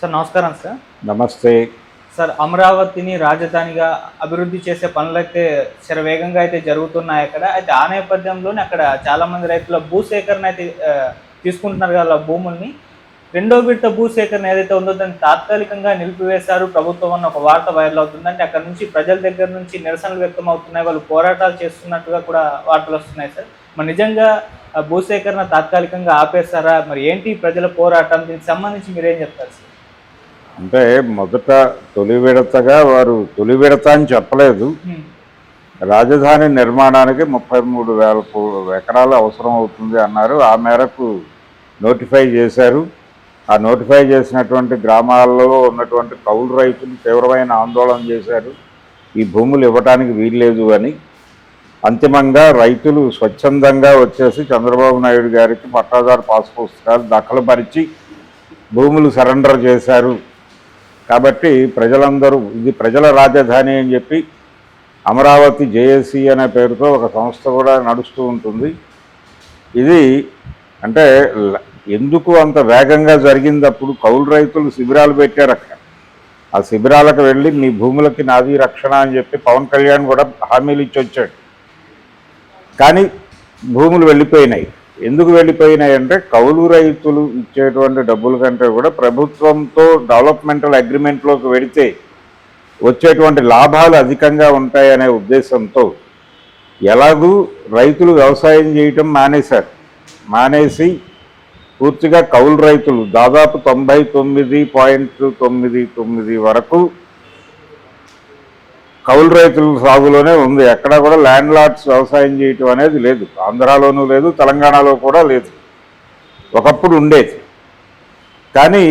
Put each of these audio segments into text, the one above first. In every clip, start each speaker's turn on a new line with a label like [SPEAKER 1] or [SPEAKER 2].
[SPEAKER 1] Sir నమస్కారం sir.
[SPEAKER 2] నమస్తే.
[SPEAKER 1] Sir అమరావతిని రాజధానిగా అభివృద్ధి చేసే పనులైతే శరవేగంగా అయితే జరుగుతున్నాయి అక్కడ. అయితే ఆ నేపథ్యంలోనే అక్కడ చాలామంది రైతుల భూసేకరణ అయితే తీసుకుంటున్నారు కదా భూముల్ని. రెండో విడత భూసేకరణ ఏదైతే ఉందో దాన్ని తాత్కాలికంగా నిలిపివేశారు ప్రభుత్వం అన్న ఒక వార్త వైరల్ అవుతుంది. అంటే అక్కడ నుంచి ప్రజల దగ్గర నుంచి నిరసనలు వ్యక్తం అవుతున్నాయి, వాళ్ళు పోరాటాలు చేస్తున్నట్టుగా కూడా వార్తలు వస్తున్నాయి సార్. మరి నిజంగా భూసేకరణ తాత్కాలికంగా ఆపేస్తారా? మరి ఏంటి ప్రజల పోరాటం, దీనికి సంబంధించి మీరేం చెప్తారు సార్?
[SPEAKER 2] అంటే మొదట తొలి విడతగా వారు తొలి విడత అని చెప్పలేదు. రాజధాని నిర్మాణానికి 33,000 ఎకరాలు అవసరం అవుతుంది అన్నారు. ఆ మేరకు నోటిఫై చేశారు. ఆ నోటిఫై చేసినటువంటి గ్రామాల్లో ఉన్నటువంటి కౌలు రైతులు తీవ్రమైన ఆందోళన చేశారు, ఈ భూములు ఇవ్వడానికి వీల్లేదు అని. అంతిమంగా రైతులు స్వచ్ఛందంగా వచ్చేసి చంద్రబాబు నాయుడు గారికి పట్టాదారు పాస్ పుస్తకాలు దాఖలుపరిచి భూములు సరెండర్ చేశారు. కాబట్టి ప్రజలందరూ ఇది ప్రజల రాజధాని అని చెప్పి అమరావతి జేఏసీ అనే పేరుతో ఒక సంస్థ కూడా నడుస్తూ ఉంటుంది. ఇది అంటే ఎందుకు అంత వేగంగా జరిగింది? అప్పుడు కౌలు రైతులు శిబిరాలు పెట్టారు అక్కడ. ఆ శిబిరాలకు వెళ్ళి మీ భూములకి నాది రక్షణ అని చెప్పి పవన్ కళ్యాణ్ కూడా హామీలు ఇచ్చి వచ్చాడు. కానీ భూములు వెళ్ళిపోయినాయి. ఎందుకు వెళ్ళిపోయినాయి అంటే కౌలు రైతులు ఇచ్చేటువంటి డబ్బుల కంటే కూడా ప్రభుత్వంతో డెవలప్మెంటల్ అగ్రిమెంట్లోకి వెడితే వచ్చేటువంటి లాభాలు అధికంగా ఉంటాయనే ఉద్దేశంతో ఎలాగూ రైతులు వ్యవసాయం చేయటం మానేసి పూర్తిగా కౌలు రైతులు దాదాపు 99.99 వరకు కౌలు రైతుల సాగులోనే ఉంది. ఎక్కడా కూడా ల్యాండ్ లార్డ్స్ వ్యవసాయం చేయటం అనేది లేదు. ఆంధ్రాలోనూ లేదు, తెలంగాణలో కూడా లేదు. ఒకప్పుడు ఉండేది. కానీ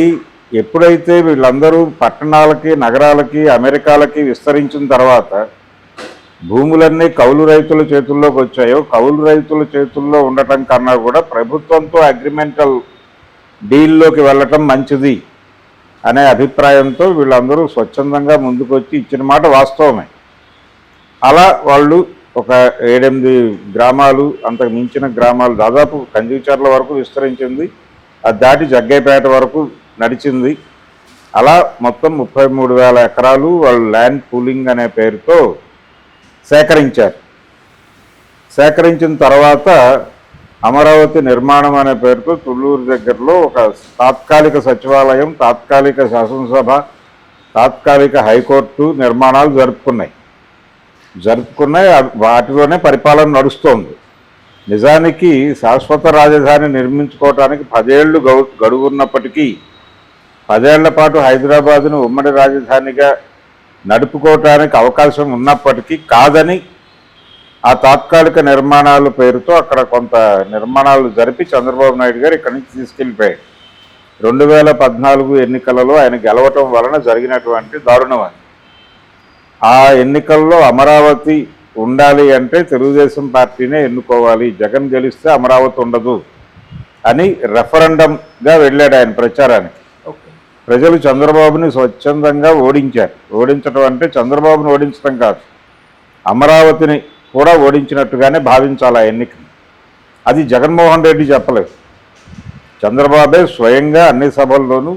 [SPEAKER 2] ఎప్పుడైతే వీళ్ళందరూ పట్టణాలకి, నగరాలకి, అమెరికాలకి విస్తరించిన తర్వాత భూములన్నీ కౌలు రైతుల చేతుల్లోకి వచ్చాయో, కౌలు రైతుల చేతుల్లో ఉండటం కన్నా కూడా ప్రభుత్వంతో అగ్రిమెంటల్ డీల్లోకి వెళ్ళటం మంచిది అనే అభిప్రాయంతో వీళ్ళందరూ స్వచ్ఛందంగా ముందుకు వచ్చి ఇచ్చిన మాట వాస్తవమే. అలా వాళ్ళు ఒక 7-8 గ్రామాలు, అంతకు మించిన గ్రామాలు, దాదాపు కంచిచర్ల వరకు విస్తరించింది. అది దాటి జగ్గైపేట వరకు నడిచింది. అలా మొత్తం 33,000 ఎకరాలు వాళ్ళు ల్యాండ్ పూలింగ్ అనే పేరుతో సేకరించారు. సేకరించిన తర్వాత అమరావతి నిర్మాణం అనే పేరుతో తుళ్ళూరు దగ్గరలో ఒక తాత్కాలిక సచివాలయం, తాత్కాలిక శాసనసభ, తాత్కాలిక హైకోర్టు నిర్మాణాలు జరుపుకున్నాయి. వాటిలోనే పరిపాలన నడుస్తోంది. నిజానికి శాశ్వత రాజధాని నిర్మించుకోవడానికి 10 ఏళ్ళు గడువున్నప్పటికీ 10 ఏళ్ల పాటు హైదరాబాదును ఉమ్మడి రాజధానిగా నడుపుకోవటానికి అవకాశం ఉన్నప్పటికీ కాదని ఆ తాత్కాలిక నిర్మాణాల పేరుతో అక్కడ కొంత నిర్మాణాలు జరిపి చంద్రబాబు నాయుడు గారు ఇక్కడి నుంచి తీసుకెళ్ళిపోయాడు. 2014 ఎన్నికలలో ఆయన గెలవటం వలన జరిగినటువంటి దారుణం అది. ఆ ఎన్నికల్లో అమరావతి ఉండాలి అంటే తెలుగుదేశం పార్టీనే ఎన్నుకోవాలి, జగన్ గెలిస్తే అమరావతి ఉండదు అని రెఫరెండంగా వెళ్ళాడు ఆయన ప్రచారానికి. ప్రజలు చంద్రబాబుని స్వచ్ఛందంగా ఓడించారు. ఓడించడం అంటే చంద్రబాబుని ఓడించడం కాదు, అమరావతిని కూడా ఓడించినట్టుగానే భావించాలి ఆ ఎన్నికని. అది జగన్మోహన్ రెడ్డి చెప్పలేదు. చంద్రబాబే స్వయంగా అన్ని సభల్లోనూ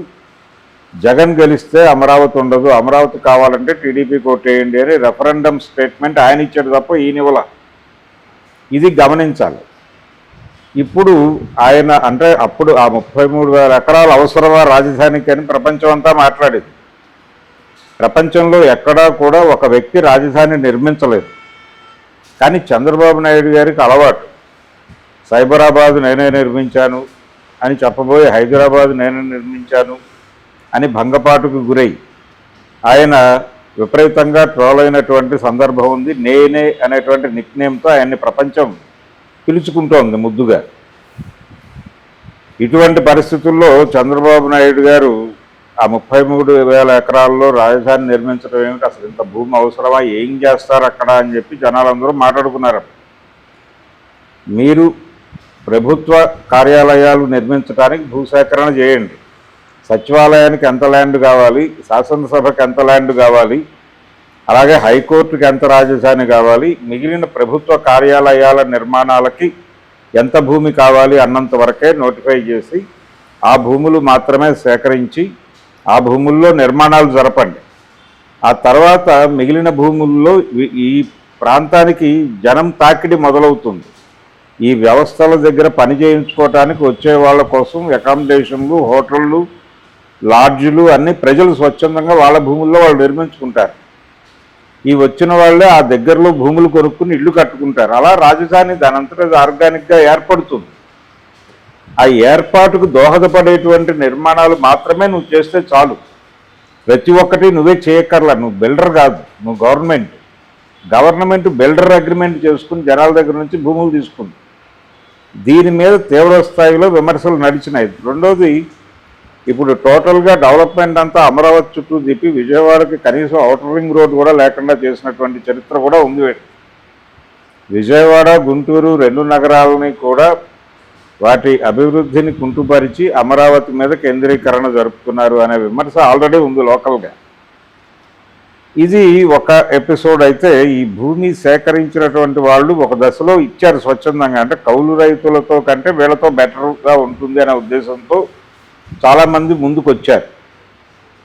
[SPEAKER 2] జగన్ గెలిస్తే అమరావతి ఉండదు, అమరావతి కావాలంటే టీడీపీకి ఓటేయండి అని రెఫరెండం స్టేట్మెంట్ ఆయన ఇచ్చాడు తప్ప ఈయనివ్వల. ఇది గమనించాలి. ఇప్పుడు ఆయన అంటే అప్పుడు ఆ 33,000 ఎకరాలు అవసరమా రాజధానికి అని ప్రపంచం అంతా మాట్లాడేది. ప్రపంచంలో ఎక్కడా కూడా ఒక వ్యక్తి రాజధాని నిర్మించలేదు. కానీ చంద్రబాబు నాయుడు గారికి అలవాటు. సైబరాబాద్ నేనే నిర్మించాను అని చెప్పబోయి హైదరాబాద్ నేనే నిర్మించాను అని భంగపాటుకు గురై ఆయన విపరీతంగా ట్రోల్ అయినటువంటి సందర్భం ఉంది. నేనే అనేటువంటి నిక్నేమ్తో ఆయన్ని ప్రపంచం పిలుచుకుంటోంది ముద్దుగా. ఇటువంటి పరిస్థితుల్లో చంద్రబాబు నాయుడు గారు ఆ 33,000 ఎకరాల్లో రాజధాని నిర్మించడం ఏమిటి, అసలు ఇంత భూమి అవసరమా, ఏం చేస్తారు అక్కడ అని చెప్పి జనాలందరూ మాట్లాడుకున్నారు. మీరు ప్రభుత్వ కార్యాలయాలు నిర్మించడానికి భూసేకరణ చేయండి, సచివాలయానికి ఎంత ల్యాండ్ కావాలి, శాసనసభకి ఎంత ల్యాండ్ కావాలి, అలాగే హైకోర్టుకి ఎంత రాజధాని కావాలి, మిగిలిన ప్రభుత్వ కార్యాలయాల నిర్మాణాలకి ఎంత భూమి కావాలి అన్నంత వరకే నోటిఫై చేసి ఆ భూములు మాత్రమే సేకరించి ఆ భూముల్లో నిర్మాణాలు జరపండి. ఆ తర్వాత మిగిలిన భూముల్లో ఈ ప్రాంతానికి జనం తాకిడి మొదలవుతుంది. ఈ వ్యవస్థల దగ్గర పని చేయించుకోవటానికి వచ్చే వాళ్ళ కోసం అకామిడేషన్లు, హోటళ్ళు, లాడ్జులు అన్నీ ప్రజలు స్వచ్ఛందంగా వాళ్ళ భూముల్లో వాళ్ళు నిర్మించుకుంటారు. ఈ వచ్చిన వాళ్ళే ఆ దగ్గరలో భూములు కొనుక్కుని ఇళ్ళు కట్టుకుంటారు. అలా రాజధాని దానంతటా ఆర్గానిక్గా ఏర్పడుతుంది. ఆ ఏర్పాటుకు దోహదపడేటువంటి నిర్మాణాలు మాత్రమే నువ్వు చేస్తే చాలు. ప్రతి ఒక్కటి నువ్వే చేయక్కర్లా. నువ్వు బిల్డర్ కాదు, నువ్వు గవర్నమెంట్ బిల్డర్ అగ్రిమెంట్ చేసుకుని జనాల దగ్గర నుంచి భూములు తీసుకుంది. దీని మీద తీవ్ర స్థాయిలో విమర్శలు నడిచినాయి. రెండోది, ఇప్పుడు టోటల్గా డెవలప్మెంట్ అంతా అమరావతి చుట్టూ తిప్పి విజయవాడకి కనీసం ఔటర్ రింగ్ రోడ్ కూడా లేకుండా చేసినటువంటి చరిత్ర కూడా ఉంది. విజయవాడ, గుంటూరు 2 నగరాలని కూడా వాటి అభివృద్ధిని కుంటుపరిచి అమరావతి మీద కేంద్రీకరణ జరుపుతున్నారు అనే విమర్శ ఆల్రెడీ ఉంది లోకల్గా. ఇది ఒక ఎపిసోడ్ అయితే, ఈ భూమి సేకరించినటువంటి వాళ్ళు ఒక దశలో ఇచ్చారు స్వచ్ఛందంగా. అంటే కౌలు రైతులతో కంటే వీళ్ళతో బెటర్గా ఉంటుంది అనే ఉద్దేశంతో చాలామంది ముందుకు వచ్చారు.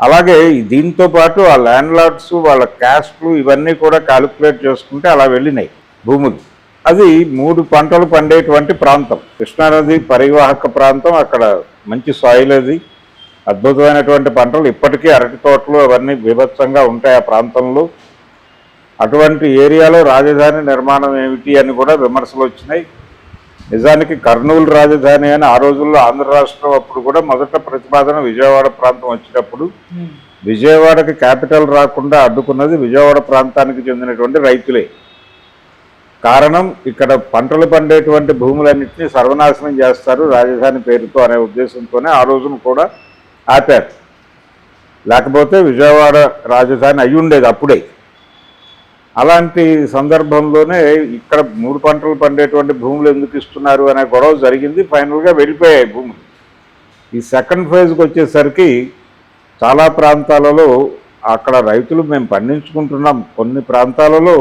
[SPEAKER 2] అలాగే దీంతో పాటు ఆ ల్యాండ్ లార్డ్స్ వాళ్ళ క్యాస్ట్లు ఇవన్నీ కూడా క్యాలిక్యులేట్ చేసుకుంటే అలా వెళ్ళినాయి భూములు. అది 3 పంటలు పండేటువంటి ప్రాంతం, కృష్ణానది పరివాహక ప్రాంతం. అక్కడ మంచి సాయిల్, అది అద్భుతమైనటువంటి పంటలు. ఇప్పటికీ అరటి తోటలు అవన్నీ బీభత్సంగా ఉంటాయి ఆ ప్రాంతంలో. అటువంటి ఏరియాలో రాజధాని నిర్మాణం ఏమిటి అని కూడా విమర్శలు వచ్చినాయి. నిజానికి కర్నూలు రాజధాని అని ఆ రోజుల్లో ఆంధ్ర రాష్ట్రం అప్పుడు కూడా మొదట ప్రతిపాదన విజయవాడ ప్రాంతం వచ్చినప్పుడు విజయవాడకి క్యాపిటల్ రాకుండా అడ్డుకున్నది విజయవాడ ప్రాంతానికి చెందినటువంటి రైతులే. కారణం, ఇక్కడ పంటలు పండేటువంటి భూములన్నింటినీ సర్వనాశనం చేస్తారు రాజధాని పేరుతో అనే ఉద్దేశంతోనే ఆ రోజున కూడా ఆపారు. లేకపోతే విజయవాడ రాజధాని అయి ఉండేది అప్పుడే. అలాంటి సందర్భంలోనే ఇక్కడ 3 పంటలు పండేటువంటి భూములు ఎందుకు ఇస్తున్నారు అనే గొడవ జరిగింది. ఫైనల్గా వెళ్ళిపోయాయి భూములు. ఈ సెకండ్ ఫేజ్కి వచ్చేసరికి చాలా ప్రాంతాలలో అక్కడ రైతులు మేము పండించుకుంటున్నాం, కొన్ని ప్రాంతాలలో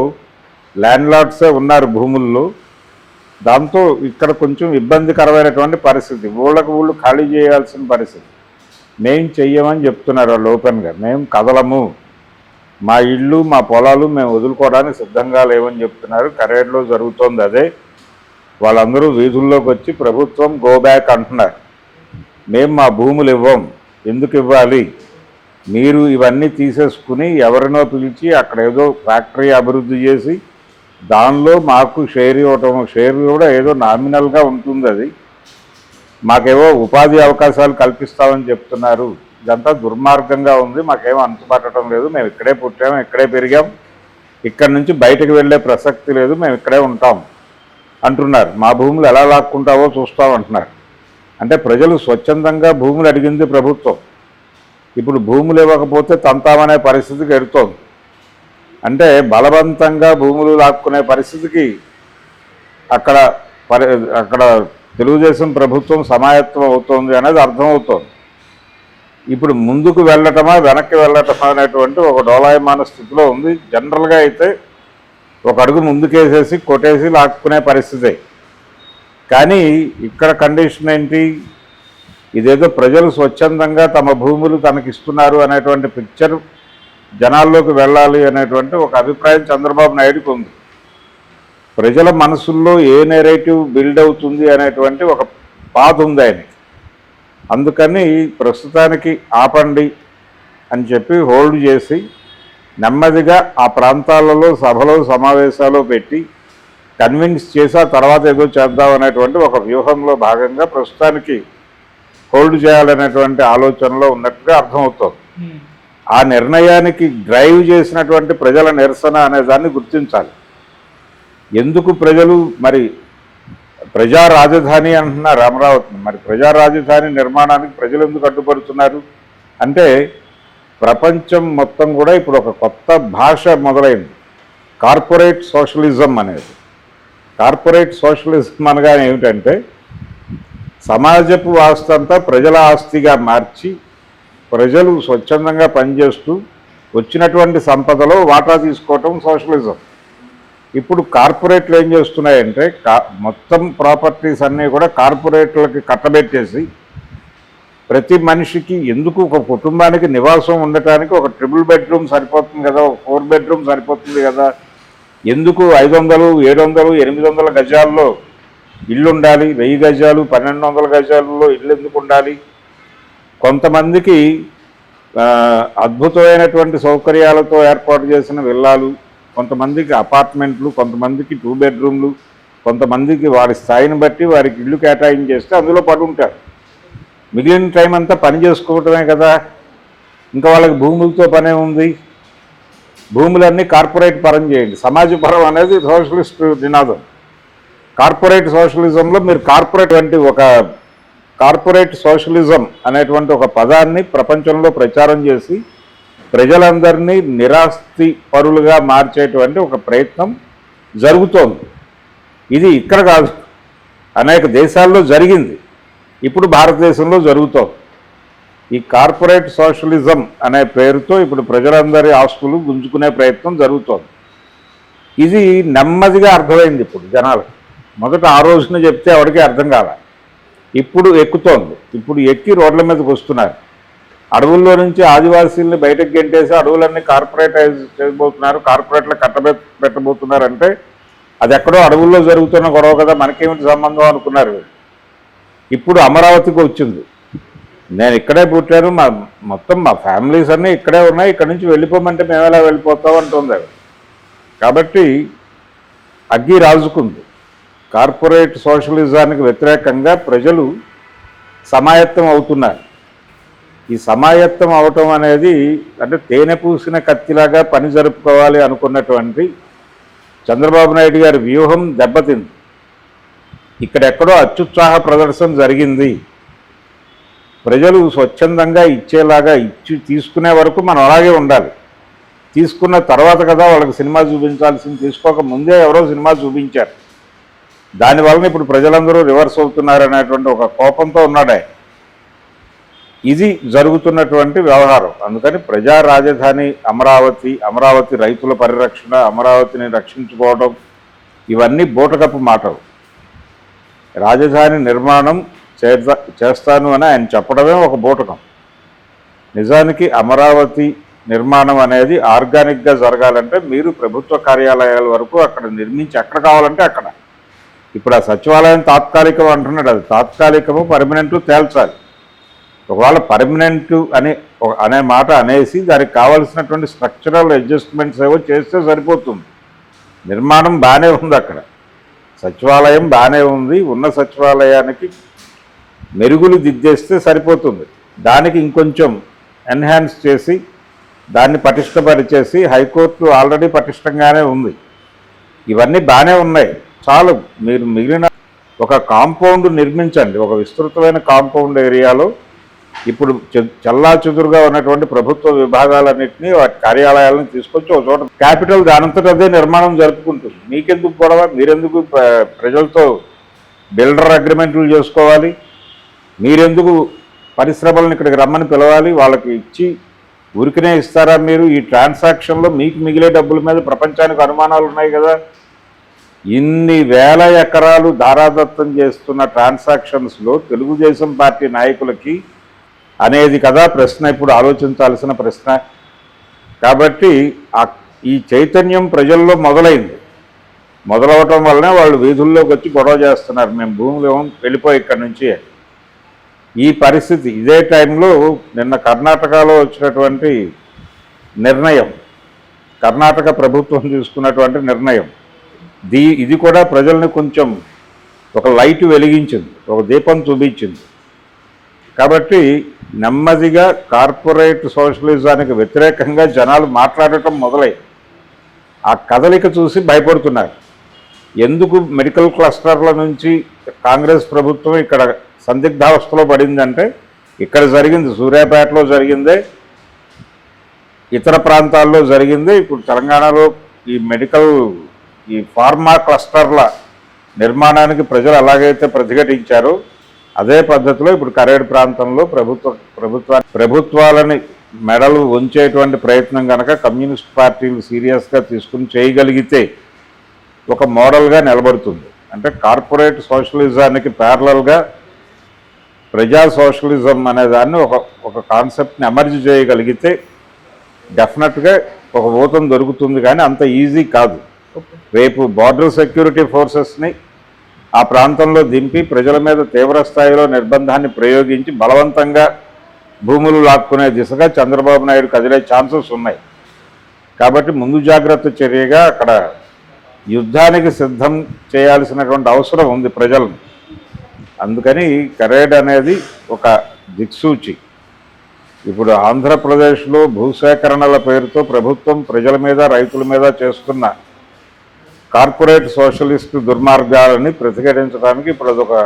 [SPEAKER 2] ల్యాండ్ లార్డ్సే ఉన్నారు భూముల్లో. దాంతో ఇక్కడ కొంచెం ఇబ్బందికరమైనటువంటి పరిస్థితి, ఊళ్ళకు ఖాళీ చేయాల్సిన పరిస్థితి. మేం చెయ్యమని చెప్తున్నారు వాళ్ళు ఓపెన్గా. మేము కదలము, మా ఇళ్ళు మా పొలాలు మేము వదులుకోవడానికి సిద్ధంగా లేవని చెప్తున్నారు. కరేడ్లో జరుగుతోంది అదే. వాళ్ళందరూ వీధుల్లోకి వచ్చి ప్రభుత్వం గో బ్యాక్ అంటున్నారు. మేము మా భూములు ఇవ్వం, ఎందుకు ఇవ్వాలి, మీరు ఇవన్నీ తీసేసుకుని ఎవరినో పిలిచి అక్కడ ఏదో ఫ్యాక్టరీ అభివృద్ధి చేసి దానిలో మాకు షేర్ ఇవ్వటం, షేర్ కూడా ఏదో నామినల్గా ఉంటుంది, అది మాకేవో ఉపాధి అవకాశాలు కల్పిస్తామని చెప్తున్నారు. ఇదంతా దుర్మార్గంగా ఉంది, మాకేమో అంతుపట్టడం లేదు. మేము ఇక్కడే పుట్టాము, ఇక్కడే పెరిగాం, ఇక్కడి నుంచి బయటకు వెళ్ళే ప్రసక్తి లేదు, మేము ఇక్కడే ఉంటాం అంటున్నారు. మా భూములు ఎలా లాక్కుంటావో చూస్తామంటున్నారు. అంటే ప్రజలు స్వచ్ఛందంగా భూములు అడిగింది ప్రభుత్వం. ఇప్పుడు భూములు ఇవ్వకపోతే తంతామనే పరిస్థితికి ఎడుతోంది. అంటే బలవంతంగా భూములు లాక్కునే పరిస్థితికి అక్కడ తెలుగుదేశం ప్రభుత్వం సమాయత్తం అవుతోంది అనేది అర్థమవుతోంది. ఇప్పుడు ముందుకు వెళ్ళటమా వెనక్కి వెళ్ళటమా అనేటువంటి ఒక డోలాయమాన స్థితిలో ఉంది. జనరల్గా అయితే ఒక అడుగు ముందుకేసేసి కొట్టేసి లాక్కునే పరిస్థితే. కానీ ఇక్కడ కండిషన్ ఏంటి, ఇదేదో ప్రజలు స్వచ్ఛందంగా తమ భూములు తనకిస్తున్నారు అనేటువంటి పిక్చర్ జనాల్లోకి వెళ్ళాలి అనేటువంటి ఒక అభిప్రాయం చంద్రబాబు నాయుడుకి ఉంది. ప్రజల మనసుల్లో ఏ నెరేటివ్ బిల్డ్ అవుతుంది అనేటువంటి ఒక బాధ ఉంది ఆయనకి. అందుకని ప్రస్తుతానికి ఆపండి అని చెప్పి హోల్డ్ చేసి నెమ్మదిగా ఆ ప్రాంతాలలో సభలో సమావేశాలు పెట్టి కన్విన్స్ చేసి ఆ తర్వాత ఏదో చేద్దాం అనేటువంటి ఒక వ్యూహంలో భాగంగా ప్రస్తుతానికి హోల్డ్ చేయాలనేటువంటి ఆలోచనలో ఉన్నట్టుగా అర్థమవుతోంది. ఆ నిర్ణయానికి డ్రైవ్ చేసినటువంటి ప్రజల నిరసన అనే దాన్ని గుర్తించాలి. ఎందుకు ప్రజలు మరి ప్రజా రాజధాని అంటున్నారు అమరావతిని, మరి ప్రజా రాజధాని నిర్మాణానికి ప్రజలు ఎందుకు అడ్డుపడుతున్నారు అంటే, ప్రపంచం మొత్తం కూడా ఇప్పుడు ఒక కొత్త భాష మొదలైంది, కార్పొరేట్ సోషలిజం అనేది. కార్పొరేట్ సోషలిజం అనగా ఏమిటంటే, సమాజపు ఆస్తి అంతా ప్రజల ఆస్తిగా మార్చి ప్రజలు స్వచ్ఛందంగా పనిచేస్తూ వచ్చినటువంటి సంపదలో వాటా తీసుకోవటం సోషలిజం. ఇప్పుడు కార్పొరేట్లు ఏం చేస్తున్నాయంటే మొత్తం ప్రాపర్టీస్ అన్నీ కూడా కార్పొరేట్లకి కట్టబెట్టేసి ప్రతి మనిషికి ఎందుకు ఒక కుటుంబానికి నివాసం ఉండటానికి ఒక ట్రిపుల్ బెడ్రూమ్ సరిపోతుంది కదా, ఒక 4 బెడ్రూమ్ సరిపోతుంది కదా, ఎందుకు 500, 700, 800 గజాల్లో ఇల్లు ఉండాలి, 1000 గజాలు 1200 గజాల్లో ఇల్లు ఎందుకు ఉండాలి? కొంతమందికి అద్భుతమైనటువంటి సౌకర్యాలతో ఏర్పాటు చేసిన విల్లాలు, కొంతమందికి అపార్ట్మెంట్లు, కొంతమందికి 2 బెడ్రూమ్లు, కొంతమందికి వారి స్థాయిని బట్టి వారికి ఇల్లు కేటాయించేస్తే అందులో పడి ఉంటారు. మిగిలిన టైం అంతా పని చేసుకోవటమే కదా, ఇంకా వాళ్ళకి భూములతో పనే ఉంది. భూములన్నీ కార్పొరేట్ పరం చేయండి. సమాజ పరం అనేది సోషలిస్ట్ నినాదం. కార్పొరేట్ సోషలిజంలో మీరు కార్పొరేట్ సోషలిజం అనేటువంటి ఒక పదాన్ని ప్రపంచంలో ప్రచారం చేసి ప్రజలందరినీ నిరాస్తి పరులుగా మార్చేటువంటి ఒక ప్రయత్నం జరుగుతోంది. ఇది ఇక్కడ కాదు, అనేక దేశాల్లో జరిగింది, ఇప్పుడు భారతదేశంలో జరుగుతోంది. ఈ కార్పొరేట్ సోషలిజం అనే పేరుతో ఇప్పుడు ప్రజలందరి ఆస్తులు గుంజుకునే ప్రయత్నం జరుగుతోంది. ఇది నెమ్మదిగా అర్థమైంది ఇప్పుడు జనాలకు. మొదట ఆ రోజున చెప్తే ఎవరికి అర్థం కాల, ఇప్పుడు ఎక్కుతోంది. ఇప్పుడు ఎక్కి రోడ్ల మీదకి వస్తున్నారు. అడవుల్లో నుంచి ఆదివాసీల్ని బయటకు గెంటేసి అడవులన్నీ కార్పొరేటైజ్ చేయబోతున్నారు, కార్పొరేట్లో పెట్టబోతున్నారంటే అది ఎక్కడో అడవుల్లో జరుగుతున్న గొడవ కదా, మనకేమిటి సంబంధం అనుకున్నారు. ఇప్పుడు అమరావతికి వచ్చింది. నేను ఇక్కడే పుట్టాను, మొత్తం మా ఫ్యామిలీస్ అన్నీ ఇక్కడే ఉన్నాయి, ఇక్కడి నుంచి వెళ్ళిపోమంటే మేము ఎలా వెళ్ళిపోతాం అంటుంది. కాబట్టి అగ్గి రాజుకుంది. కార్పొరేట్ సోషలిజానికి వ్యతిరేకంగా ప్రజలు సమాయత్తం అవుతున్నారు. ఈ సమాయత్తం అవటం అనేది అంటే తేనె పూసిన కత్తిలాగా పని జరుపుకోవాలి అనుకున్నటువంటి చంద్రబాబు నాయుడు గారి వ్యూహం దెబ్బతింది. ఇక్కడెక్కడో అత్యుత్సాహ ప్రదర్శన జరిగింది. ప్రజలు స్వచ్ఛందంగా ఇచ్చేలాగా తీసుకునే వరకు మనం అలాగే ఉండాలి. తీసుకున్న తర్వాత కదా వాళ్ళకి సినిమా చూపించాల్సింది, తీసుకోక ముందే ఎవరో సినిమా చూపించారు. దానివలన ఇప్పుడు ప్రజలందరూ రివర్స్ అవుతున్నారు అనేటువంటి ఒక కోపంతో ఉన్నాడే. ఇది జరుగుతున్నటువంటి వ్యవహారం. అందుకని ప్రజా రాజధాని అమరావతి రైతుల పరిరక్షణ, అమరావతిని రక్షించుకోవడం, ఇవన్నీ బూటకపు మాటలు. రాజధాని నిర్మాణం చేస్తాను అని ఆయన చెప్పడమే ఒక బూటకం. నిజానికి అమరావతి నిర్మాణం అనేది ఆర్గానిక్గా జరగాలంటే మీరు ప్రభుత్వ కార్యాలయాల వరకు అక్కడ నిర్మించి ఎక్కడ కావాలంటే అక్కడ. ఇప్పుడు ఆ సచివాలయం తాత్కాలికం అంటున్నాడు, అది తాత్కాలికము పర్మనెంట్ తేల్చాలి. ఒకవేళ పర్మనెంట్ అనే మాట అనేసి దానికి కావాల్సినటువంటి స్ట్రక్చరల్ అడ్జస్ట్మెంట్స్ ఏవో చేస్తే సరిపోతుంది. నిర్మాణం బాగానే ఉంది, అక్కడ సచివాలయం బాగానే ఉంది. ఉన్న సచివాలయానికి మెరుగులు దిద్దేస్తే సరిపోతుంది. దానికి ఇంకొంచెం ఎన్హాన్స్ చేసి దాన్ని పటిష్టపరిచేసి, హైకోర్టు ఆల్రెడీ పటిష్టంగానే ఉంది, ఇవన్నీ బాగానే ఉన్నాయి. చాలు, మీరు మిగిలిన ఒక కాంపౌండ్ నిర్మించండి. ఒక విస్తృతమైన కాంపౌండ్ ఏరియాలో ఇప్పుడు చెల్లాచెదురుగా ఉన్నటువంటి ప్రభుత్వ విభాగాలన్నింటినీ వాటి కార్యాలయాలను తీసుకొచ్చి ఒక చోట క్యాపిటల్ దానంతట అదే నిర్మాణం జరుపుకుంటుంది. మీకెందుకు గొడవ? మీరెందుకు ప్రజలతో బిల్డర్ అగ్రిమెంట్లు చేసుకోవాలి? మీరెందుకు పరిశ్రమలను ఇక్కడికి రమ్మని పిలవాలి? వాళ్ళకి ఇచ్చి ఊరికనే ఇస్తారా మీరు? ఈ ట్రాన్సాక్షన్లో మీకు మిగిలే డబ్బుల మీద ప్రపంచానికి అనుమానాలు ఉన్నాయి కదా. ఇన్ని వేల ఎకరాలు ధారాదత్తం చేస్తున్న ట్రాన్సాక్షన్స్లో తెలుగుదేశం పార్టీ నాయకులకి అనేది కదా ప్రశ్న, ఇప్పుడు ఆలోచించాల్సిన ప్రశ్న. కాబట్టి ఈ చైతన్యం ప్రజల్లో మొదలవటం వల్లనే వాళ్ళు వీధుల్లోకి వచ్చి గొడవ చేస్తున్నారు, మేము భూములు వెళ్ళిపోయి ఇక్కడి నుంచి. ఈ పరిస్థితి ఇదే టైంలో నిన్న కర్ణాటకలో వచ్చినటువంటి నిర్ణయం, కర్ణాటక ప్రభుత్వం తీసుకున్నటువంటి నిర్ణయం, ఇది కూడా ప్రజల్ని కొంచెం ఒక లైట్ వెలిగించింది, ఒక దీపం చూపించింది. కాబట్టి నెమ్మదిగా కార్పొరేట్ సోషలిజానికి వ్యతిరేకంగా జనాలు మాట్లాడటం మొదలైంది. ఆ కదలిక చూసి భయపడుతున్నారు. ఎందుకు మెడికల్ క్లస్టర్ల నుంచి కాంగ్రెస్ ప్రభుత్వం ఇక్కడ సందిగ్ధావస్థలో పడిందంటే, ఇక్కడ జరిగింది, సూర్యాపేటలో జరిగిందే, ఇతర ప్రాంతాల్లో జరిగిందే. ఇప్పుడు తెలంగాణలో ఈ ఫార్మా క్లస్టర్ల నిర్మాణానికి ప్రజలు ఎలాగైతే ప్రతిఘటించారో అదే పద్ధతిలో ఇప్పుడు కరేడు ప్రాంతంలో ప్రభుత్వాలని మెడలు వంచేటువంటి ప్రయత్నం కనుక కమ్యూనిస్ట్ పార్టీలు సీరియస్గా తీసుకుని చేయగలిగితే ఒక మోడల్గా నిలబడుతుంది. అంటే కార్పొరేట్ సోషలిజానికి ప్యారలల్గా ప్రజా సోషలిజం అనే దాన్ని ఒక కాన్సెప్ట్ని ఎమర్జ్ చేయగలిగితే డెఫినెట్గా ఒక ఊతం దొరుకుతుంది, కానీ అంత ఈజీ కాదు. రేపు బార్డర్ సెక్యూరిటీ ఫోర్సెస్ని ఆ ప్రాంతంలో దింపి ప్రజల మీద తీవ్ర స్థాయిలో నిర్బంధాన్ని ప్రయోగించి బలవంతంగా భూములు లాక్కునే దిశగా చంద్రబాబు నాయుడు కదిలే ఛాన్సెస్ ఉన్నాయి. కాబట్టి ముందు జాగ్రత్త చర్యగా అక్కడ యుద్ధానికి సిద్ధం చేయాల్సినటువంటి అవసరం ఉంది ప్రజలను. అందుకని కరేడ్ అనేది ఒక దిక్సూచి. ఇప్పుడు ఆంధ్రప్రదేశ్లో భూసేకరణల పేరుతో ప్రభుత్వం ప్రజల మీద రైతుల మీద చేస్తున్న కార్పొరేట్ సోషలిస్ట్ దుర్మార్గాలని ప్రతిఘటించడానికి ఇప్పుడు అదొక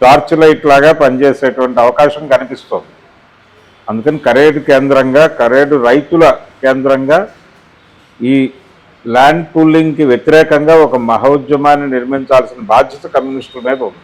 [SPEAKER 2] టార్చ్ లైట్ లాగా పనిచేసేటువంటి అవకాశం కనిపిస్తుంది. అందుకని కరేడు కేంద్రంగా, కరేడు రైతుల కేంద్రంగా ఈ ల్యాండ్ పూలింగ్కి వ్యతిరేకంగా ఒక మహోద్యమాన్ని నిర్మించాల్సిన బాధ్యత కమ్యూనిస్టుల మీద ఉంది.